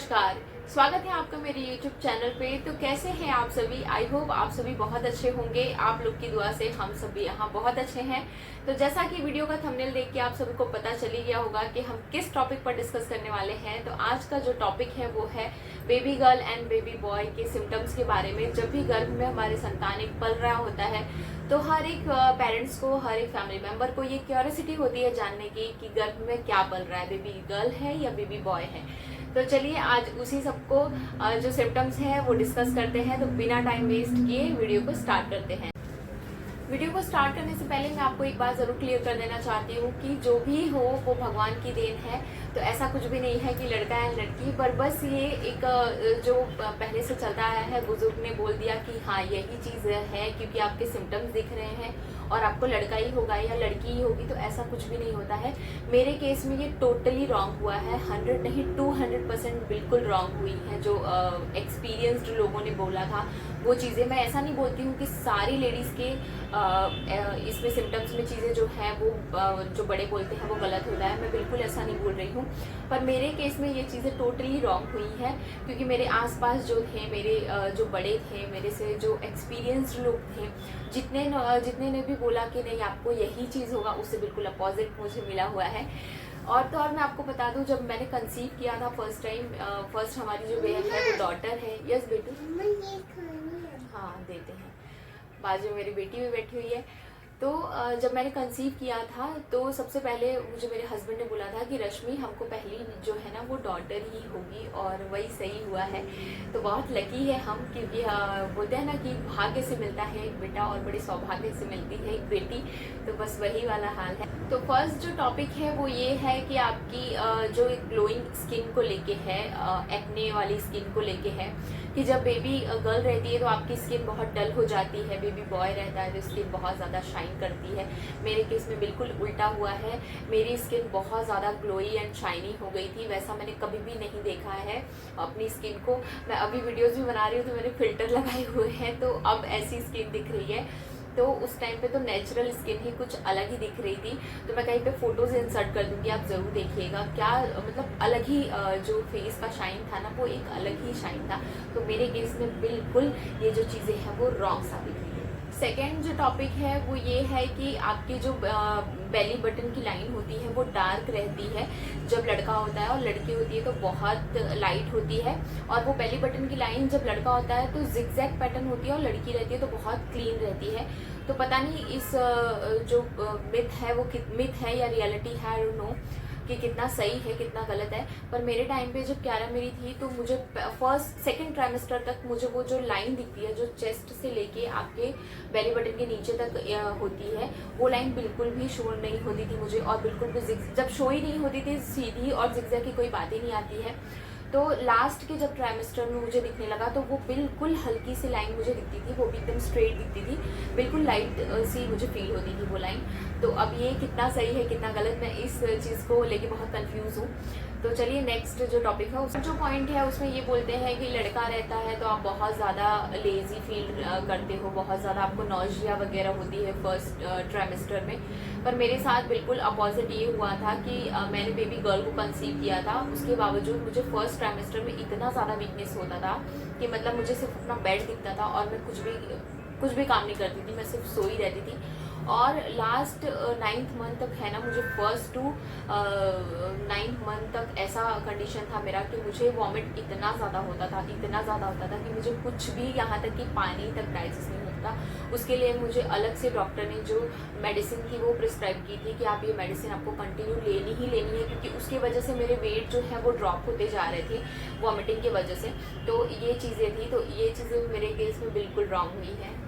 नमस्कार। स्वागत है आपका मेरे YouTube चैनल पे। तो कैसे हैं आप सभी? आई होप आप सभी बहुत अच्छे होंगे। आप लोग की दुआ से हम सभी यहाँ बहुत अच्छे हैं। तो जैसा कि वीडियो का थंबनेल देख के आप सभी को पता चल ही गया होगा कि हम किस टॉपिक पर डिस्कस करने वाले हैं। तो आज का जो टॉपिक है वो है baby girl and baby boy के सिम्टम्स के बारे में। जब भी गर्भ में हमारे संतान एक पल रहा होता है तो हर एक पेरेंट्स को, हर एक फैमिली मेंबर को ये क्यूरियोसिटी होती है जानने की कि गर्भ में क्या पल रहा है, बेबी गर्ल है या बेबी बॉय है। तो चलिए आज उसी सबको जो सिम्टम्स है वो डिस्कस करते हैं। तो बिना टाइम वेस्ट किए वीडियो को स्टार्ट करते हैं। वीडियो को स्टार्ट करने से पहले मैं आपको एक बात जरूर क्लियर कर देना चाहती हूँ कि जो भी हो वो भगवान की देन है। तो ऐसा कुछ भी नहीं है कि लड़का है लड़की, पर बस ये एक जो पहले से चलता आया है, बुजुर्ग ने बोल दिया कि हाँ यही चीज़ है क्योंकि आपके सिम्टम्स दिख रहे हैं और आपको लड़का ही होगा या लड़की ही होगी। तो ऐसा कुछ भी नहीं होता है। मेरे केस में ये टोटली रॉन्ग हुआ है, 100 नहीं 200% बिल्कुल रॉन्ग हुई है। जो एक्सपीरियंस्ड लोगों ने बोला था वो चीज़ें, मैं ऐसा नहीं बोलती हूँ कि सारी लेडीज़ के इसमें सिम्टम्स में चीज़ें जो हैं वो जो बड़े बोलते हैं वो गलत होता है। मैं बिल्कुल ऐसा नहीं बोल रही हूँ, पर मेरे केस में ये चीज़ें टोटली रॉन्ग हुई है क्योंकि मेरे आसपास जो थे, मेरे जो बड़े थे, मेरे से जो एक्सपीरियंस्ड लोग थे, जितने ने भी बोला कि नहीं आपको यही चीज़ होगा, उससे बिल्कुल अपोजिट मुझे मिला हुआ है। और तो और मैं आपको बता दूं, जब मैंने कंसीव किया था फर्स्ट हमारी जो बेटी है वो डॉटर है। यस बेटू, हाँ देते हैं। बाजू में मेरी बेटी भी बैठी हुई है। तो जब मैंने कंसीव किया था तो सबसे पहले मुझे मेरे हस्बैंड ने बोला था कि रश्मि हमको पहली जो है ना वो डॉटर ही होगी, और वही सही हुआ है। तो बहुत लकी है हम, क्योंकि बोलते हैं ना कि भाग्य से मिलता है एक बेटा और बड़े सौभाग्य से मिलती है एक बेटी। तो बस वही वाला हाल है। तो फर्स्ट जो टॉपिक है वो ये है कि आपकी जो एक ग्लोइंग स्किन को लेके है, एक्ने वाली स्किन को लेके है कि जब बेबी गर्ल रहती है तो आपकी स्किन बहुत डल हो जाती है, बेबी बॉय रहता है तो स्किन बहुत ज़्यादा शाइन करती है। मेरे केस में बिल्कुल उल्टा हुआ है, मेरी स्किन बहुत ज़्यादा ग्लोई एंड शाइनी हो गई थी। वैसा मैंने कभी भी नहीं देखा है अपनी स्किन को। मैं अभी वीडियोज़ भी बना रही हूँ तो मैंने फिल्टर लगाए हुए हैं, तो अब ऐसी स्किन दिख रही है। तो उस टाइम पे तो नेचुरल स्किन ही कुछ अलग ही दिख रही थी। तो मैं कहीं पे फोटोज इंसर्ट कर दूंगी, आप जरूर देखिएगा। क्या मतलब अलग ही जो फेस का शाइन था ना वो एक अलग ही शाइन था। तो मेरे केस में बिल्कुल ये जो चीज़ें हैं वो रॉन्ग साबित हुई है। सेकेंड जो टॉपिक है वो ये है कि आपकी जो बेली बटन की लाइन होती है वो डार्क रहती है जब लड़का होता है, और लड़की होती है तो बहुत लाइट होती है। और वो बेली बटन की लाइन जब लड़का होता है तो जिगजैग पैटर्न होती है और लड़की रहती है तो बहुत क्लीन रहती है। तो पता नहीं इस जो मिथ है वो मिथ है या रियलिटी है, आई डोंट नो कि कितना सही है कितना गलत है। पर मेरे टाइम पे जब क्यारा मेरी थी तो मुझे सेकंड ट्राइमेस्टर तक मुझे वो जो लाइन दिखती है जो चेस्ट से लेके आपके बेली बटन के नीचे तक होती है, वो लाइन बिल्कुल भी शो नहीं होती थी मुझे। और बिल्कुल भी जब शो ही नहीं होती थी सीधी और जिगजैग की कोई बात ही नहीं आती है। तो लास्ट के जब ट्राइमेस्टर में मुझे दिखने लगा तो वो बिल्कुल हल्की सी लाइन मुझे दिखती थी, वो भी एकदम स्ट्रेट दिखती थी, बिल्कुल लाइट सी मुझे फील होती थी वो लाइन। तो अब ये कितना सही है कितना गलत, मैं इस चीज़ को लेके बहुत कंफ्यूज हूँ। तो चलिए नेक्स्ट जो टॉपिक है उसमें जो पॉइंट है उसमें ये बोलते हैं कि लड़का रहता है तो आप बहुत ज़्यादा लेजी फील करते हो, बहुत ज़्यादा आपको नॉजिया वगैरह होती है फर्स्ट ट्राइमेस्टर में। पर मेरे साथ बिल्कुल अपोजिट ये हुआ था कि मैंने बेबी गर्ल को कंसीव किया था, उसके बावजूद मुझे फर्स्ट ट्राइमेस्टर में इतना ज़्यादा वीकनेस होता था कि मतलब मुझे सिर्फ अपना बेड दिखता था और मैं कुछ भी काम नहीं करती थी, मैं सिर्फ सोई रहती थी। और लास्ट 9th मंथ तक है ना, मुझे फर्स्ट टू 9th मंथ तक ऐसा कंडीशन था मेरा कि मुझे वॉमिट इतना ज़्यादा होता था कि मुझे कुछ भी, यहाँ तक कि पानी तक डाइजेस्ट नहीं होता था। उसके लिए मुझे अलग से डॉक्टर ने जो मेडिसिन थी वो प्रिस्क्राइब की थी कि आप ये मेडिसिन आपको कंटिन्यू लेनी ही लेनी है, क्योंकि उसकी वजह से मेरे वेट जो है वो ड्रॉप होते जा रहे थे वॉमिटिंग की वजह से। तो ये चीज़ें थी, तो ये चीज़ें मेरे केस में बिल्कुल रॉन्ग हुई है।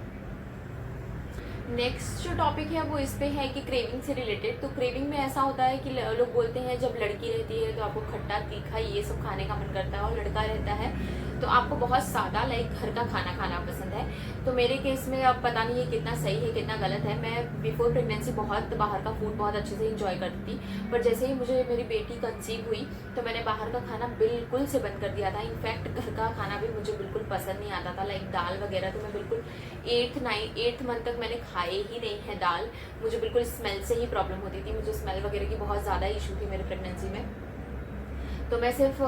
नेक्स्ट जो टॉपिक है वो इस पे है कि क्रेविंग से रिलेटेड। तो क्रेविंग में ऐसा होता है कि लोग बोलते हैं जब लड़की रहती है तो आपको खट्टा तीखा ये सब खाने का मन करता है, और लड़का रहता है तो आपको बहुत सादा लाइक घर का खाना खाना पसंद है। तो मेरे केस में अब पता नहीं ये कितना सही है कितना गलत है। मैं बिफोर प्रेगनेंसी बहुत बाहर का फूड बहुत अच्छे से इंजॉय करती थी, पर जैसे ही मुझे मेरी बेटी कंसीव हुई तो मैंने बाहर का खाना बिल्कुल से बंद कर दिया था। इनफैक्ट घर का खाना भी मुझे बिल्कुल पसंद नहीं आता था, लाइक दाल वगैरह तो मैं बिल्कुल 8th मंथ तक मैंने खाए ही नहीं है दाल। मुझे बिल्कुल स्मेल से ही प्रॉब्लम होती थी, मुझे स्मेल वगैरह की बहुत ज़्यादा इशू थी मेरे प्रेगनेंसी में। तो मैं सिर्फ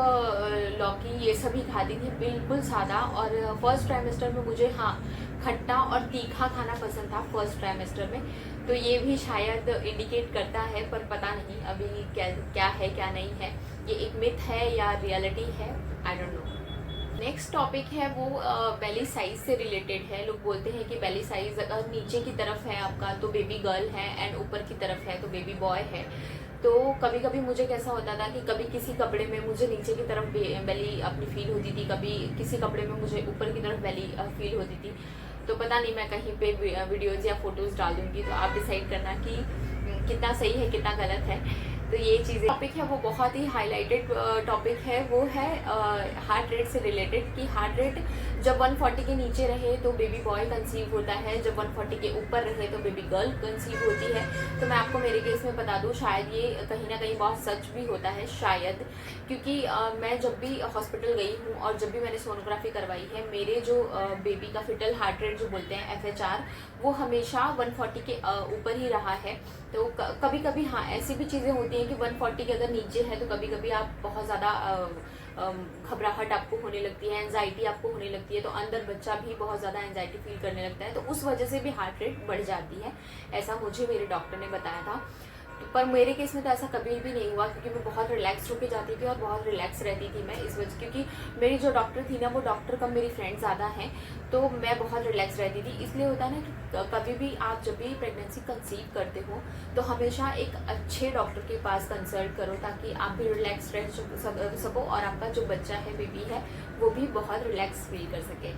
लौकी ये सभी खाती थी, बिल्कुल सादा। और फर्स्ट ट्राइमेस्टर में मुझे हाँ खट्टा और तीखा खाना पसंद था फर्स्ट ट्राइमेस्टर में। तो ये भी शायद इंडिकेट करता है, पर पता नहीं अभी क्या क्या है क्या नहीं है, ये एक मिथ है या रियलिटी है, I don't know. Next topic है वो बेली साइज से रिलेटेड है। लोग बोलते हैं कि बेली साइज अगर नीचे की तरफ है आपका तो बेबी गर्ल है, एंड ऊपर की तरफ है तो बेबी बॉय है। तो कभी कभी मुझे कैसा होता था कि कभी किसी कपड़े में मुझे नीचे की तरफ बेली अपनी फील होती थी, कभी किसी कपड़े में मुझे ऊपर की तरफ बेली फील होती थी। तो पता नहीं, मैं कहीं पे वीडियोज़ या फोटोज़ डाल दूँगी, तो आप डिसाइड करना कि कितना सही है कितना गलत है। तो ये चीज़ें टॉपिक है वो बहुत ही हाईलाइटेड टॉपिक है, वो है हार्ट रेट से रिलेटेड कि हार्ट रेट जब 140 के नीचे रहे तो बेबी बॉय कंसीव होता है, जब 140 के ऊपर रहे तो बेबी गर्ल कंसीव होती है। तो मैं आपको मेरे केस में बता दूं, शायद ये कहीं ना कहीं बहुत सच भी होता है शायद, क्योंकि मैं जब भी हॉस्पिटल गई हूँ और जब भी मैंने सोनोग्राफी करवाई है, मेरे जो बेबी का फिटल हार्ट रेट जो बोलते हैं FHR, वो हमेशा 140 के ऊपर ही रहा है। तो कभी कभी हाँ ऐसी भी चीज़ें होती हैं कि 140 के अगर नीचे है तो कभी कभी आप बहुत ज़्यादा घबराहट आपको होने लगती है, एंजाइटी आपको होने लगती है, तो अंदर बच्चा भी बहुत ज़्यादा एंजाइटी फील करने लगता है, तो उस वजह से भी हार्ट रेट बढ़ जाती है। ऐसा मुझे मेरे डॉक्टर ने बताया था। पर मेरे केस में तो ऐसा कभी भी नहीं हुआ, क्योंकि मैं बहुत रिलैक्स होकर जाती थी और बहुत रिलैक्स रहती थी मैं इस वजह, क्योंकि मेरी जो डॉक्टर थी ना वो डॉक्टर कम मेरी फ्रेंड ज़्यादा हैं, तो मैं बहुत रिलैक्स रहती थी। इसलिए होता है ना कि कभी भी आप जब भी प्रेगनेंसी कंसीव करते हो तो हमेशा एक अच्छे डॉक्टर के पास कंसल्ट करो, ताकि आप भी रिलैक्स रह सको और आपका जो बच्चा है, बेबी है, वो भी बहुत रिलैक्स फील कर सके।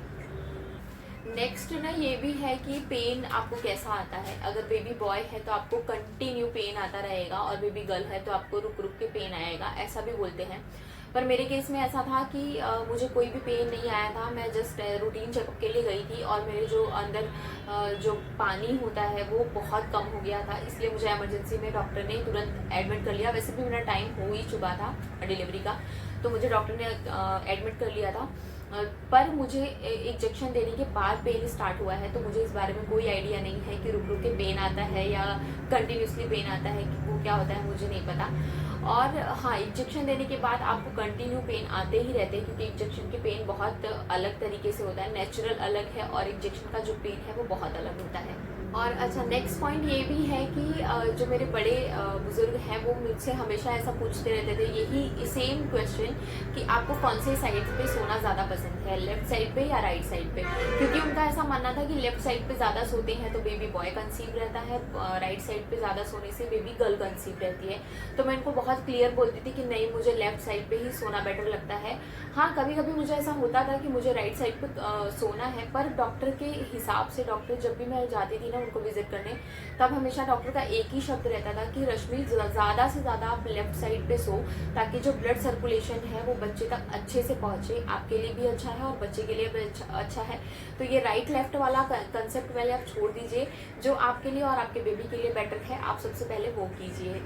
नेक्स्ट ना ये भी है कि पेन आपको कैसा आता है। अगर बेबी बॉय है तो आपको कंटिन्यू पेन आता रहेगा, और बेबी गर्ल है तो आपको रुक रुक के पेन आएगा, ऐसा भी बोलते हैं। पर मेरे केस में ऐसा था कि मुझे कोई भी पेन नहीं आया था। मैं जस्ट रूटीन चेकअप के लिए गई थी और मेरे जो अंदर जो पानी होता है वो बहुत कम हो गया था, इसलिए मुझे इमरजेंसी में डॉक्टर ने तुरंत एडमिट कर लिया। वैसे भी मेरा टाइम हो ही चुका था डिलीवरी का, तो मुझे डॉक्टर ने एडमिट कर लिया था। पर मुझे इंजेक्शन देने के बाद पेन स्टार्ट हुआ है, तो मुझे इस बारे में कोई आइडिया नहीं है कि रुक रुक के पेन आता है या कंटिन्यूसली पेन आता है, कि वो क्या होता है मुझे नहीं पता। और हाँ, इंजेक्शन देने के बाद आपको कंटिन्यू पेन आते ही रहते हैं, क्योंकि इंजेक्शन के पेन बहुत अलग तरीके से होता है, नेचुरल अलग है और इंजेक्शन का जो पेन है वो बहुत अलग होता है। और अच्छा, नेक्स्ट पॉइंट ये भी है कि जो मेरे बड़े बुजुर्ग हैं वो मुझसे हमेशा ऐसा पूछते रहते थे, यही सेम क्वेश्चन, कि आपको कौन से साइड पे सोना ज़्यादा पसंद है, लेफ्ट साइड पे या राइट साइड पे। क्योंकि उनका ऐसा मानना था कि लेफ्ट साइड पे ज़्यादा सोते हैं तो बेबी बॉय कंसीव रहता है, राइट साइड पे ज़्यादा सोने से बेबी गर्ल कंसीव रहती है। तो मैं इनको बहुत क्लियर बोलती थी कि नहीं, मुझे लेफ्ट साइड पे ही सोना बेटर लगता है। हाँ, कभी कभी मुझे ऐसा होता था कि मुझे राइट साइड पे सोना है, पर डॉक्टर के हिसाब से, डॉक्टर जब भी मैं जाती थी ना उनको विजिट करने, तब हमेशा डॉक्टर का एक ही शब्द रहता था कि रश्मि, ज़्यादा से ज़्यादा आप लेफ्ट साइड पे सो, ताकि जो ब्लड सर्कुलेशन है वो बच्चे तक अच्छे से पहुँचे, आपके लिए भी अच्छा है और बच्चे के लिए भी अच्छा है। तो ये राइट लेफ्ट वाला कंसेप्ट पहले आप छोड़ दीजिए, जो आपके लिए और आपके बेबी के लिए बेटर है आप सबसे पहले वो कीजिए।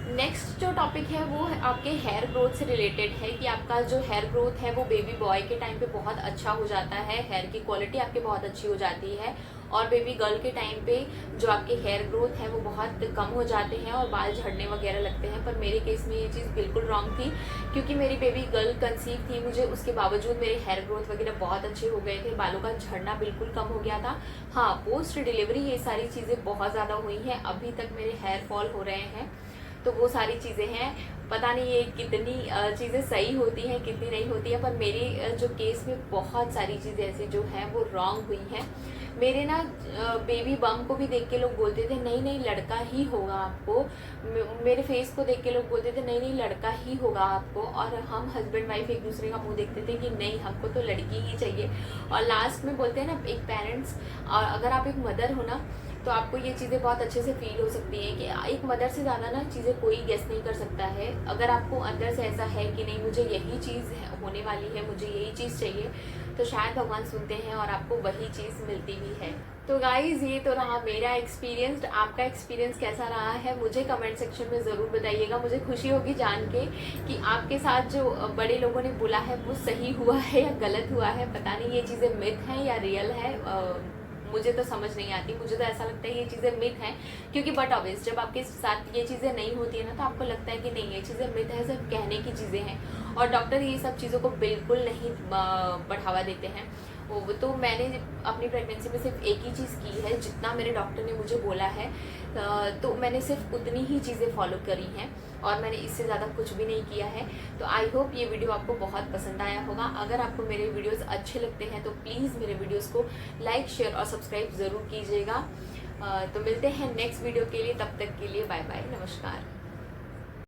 नेक्स्ट जो टॉपिक है वो आपके हेयर ग्रोथ से रिलेटेड है, कि आपका जो हेयर ग्रोथ है वो बेबी बॉय के टाइम पे बहुत अच्छा हो जाता है, हेयर की क्वालिटी आपकी बहुत अच्छी हो जाती है, और बेबी गर्ल के टाइम पे जो आपके हेयर ग्रोथ है वो बहुत कम हो जाते हैं और बाल झड़ने वगैरह लगते हैं। पर मेरे केस में ये चीज़ बिल्कुल रॉन्ग थी, क्योंकि मेरी बेबी गर्ल कंसीव थी, मुझे उसके बावजूद मेरे हेयर ग्रोथ वगैरह बहुत अच्छे हो गए थे, बालों का झड़ना बिल्कुल कम हो गया था। हाँ, पोस्ट डिलीवरी ये सारी चीज़ें बहुत ज़्यादा हुई हैं, अभी तक मेरे हेयर फॉल हो रहे हैं, तो वो सारी चीज़ें हैं। पता नहीं ये कितनी चीज़ें सही होती हैं कितनी नहीं होती है, पर मेरे जो केस में बहुत सारी चीज़ें ऐसी जो हैं वो रॉन्ग हुई हैं। मेरे ना बेबी बम को भी देख के लोग बोलते थे नहीं नहीं लड़का ही होगा आपको, मेरे फेस को देख के लोग बोलते थे नहीं नहीं लड़का ही होगा आपको, और हम हस्बैंड वाइफ एक दूसरे का मुंह देखते थे कि नहीं हमको तो लड़की ही चाहिए। और लास्ट में बोलते हैं ना, एक पेरेंट्स, और अगर आप एक मदर हो ना तो आपको ये चीज़ें बहुत अच्छे से फील हो सकती हैं कि एक मदर से ज़्यादा ना चीज़ें कोई गेस नहीं कर सकता है। अगर आपको अंदर से ऐसा है कि नहीं मुझे यही चीज़ होने वाली है, मुझे यही चीज़ चाहिए, तो शायद भगवान सुनते हैं और आपको वही चीज़ मिलती भी है। तो गाइज़, ये तो रहा मेरा एक्सपीरियंस। आपका एक्सपीरियंस कैसा रहा है मुझे कमेंट सेक्शन में ज़रूर बताइएगा। मुझे खुशी होगी जान के कि आपके साथ जो बड़े लोगों ने बोला है वो सही हुआ है या गलत हुआ है। पता नहीं ये चीज़ें मिथ हैं या रियल है, मुझे तो समझ नहीं आती। मुझे तो ऐसा लगता है ये चीज़ें मिथ हैं, क्योंकि बट ऑब्वियस जब आपके साथ ये चीज़ें नहीं होती है ना, तो आपको लगता है कि नहीं ये चीज़ें मिथ है, सिर्फ कहने की चीज़ें हैं, और डॉक्टर ये सब चीज़ों को बिल्कुल नहीं बढ़ावा देते हैं। वो तो मैंने अपनी प्रेगनेंसी में सिर्फ एक ही चीज़ की है, जितना मेरे डॉक्टर ने मुझे बोला है तो मैंने सिर्फ उतनी ही चीज़ें फॉलो करी हैं, और मैंने इससे ज़्यादा कुछ भी नहीं किया है। तो आई होप ये वीडियो आपको बहुत पसंद आया होगा। अगर आपको मेरे वीडियोस अच्छे लगते हैं तो प्लीज़ मेरे वीडियोस को लाइक, शेयर और सब्सक्राइब ज़रूर कीजिएगा। तो मिलते हैं नेक्स्ट वीडियो के लिए, तब तक के लिए बाय बाय, नमस्कार।